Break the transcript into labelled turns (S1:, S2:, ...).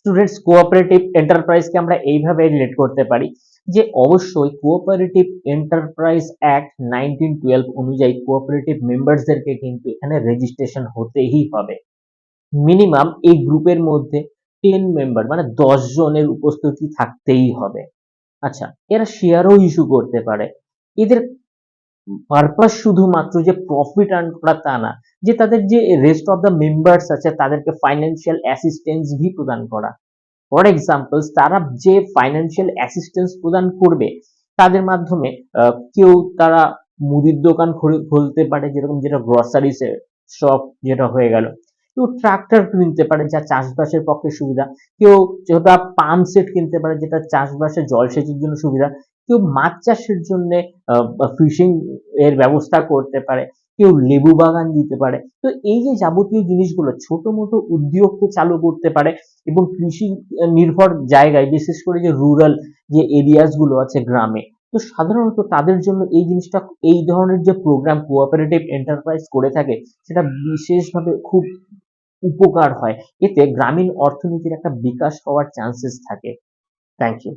S1: Students cooperative এন্টারপ্রাইজকে আমরা এইভাবে relate করতে পারি যে অবশ্যই কোঅপারেটিভ এন্টারপ্রাইজ অ্যাক্ট 1912 অনুযায়ী কোঅপারেটিভ মেম্বারসদেরকে কিন্তু এখানে রেজিস্ট্রেশন হতেই হবে। মিনিমাম এই গ্রুপের মধ্যে 10 মেম্বার মানে 10 জনের উপস্থিতি থাকতেই হবে। আচ্ছা, এরা শেয়ারও ইস্যু করতে পারে। এদের পারপাস শুধুমাত্র যে প্রফিট আর্ন করা তা না, যে তাদের যে রেস্ট অফ দ্য মেম্বার্স আছে তাদেরকে ফাইন্যান্সিয়াল অ্যাসিস্ট্যান্স ভি প্রদান করা। ফর এক্সাম্পল, তারা যে ফাইন্যান্সিয়াল অ্যাসিস্ট্যান্স প্রদান করবে তাদের মাধ্যমে কেউ তারা মুদির দোকান খুলতে পারে, যেরকম যেটা গ্রসারিস শপ যেটা হয়ে গেল। কেউ ট্রাক্টর কিনতে পারে যা চাষবাসের পক্ষে সুবিধা। কেউ যেটা পাম্প সেট কিনতে পারে যেটা চাষবাসে জলসেচের জন্য সুবিধা। কেউ মাছ চাষের জন্য ফিশিং এর ব্যবস্থা করতে পারে। কেউ লেবু বাগান দিতে পারে। তো এই যে যাবতীয় জিনিসগুলো ছোট মোটো উদ্যোগকে চালু করতে পারে এবং কৃষি নির্ভর জায়গায়, বিশেষ করে যে রুরাল যে এরিয়াস গুলো আছে গ্রামে, তো সাধারণত তাদের জন্য এই জিনিসটা, এই ধরনের যে প্রোগ্রাম কোঅপারেটিভ এন্টারপ্রাইজ করে থাকে সেটা বিশেষভাবে খুব উপকার হয়। এতে গ্রামীণ অর্থনীতির একটা বিকাশ হওয়ার চান্সেস থাকে। Thank you.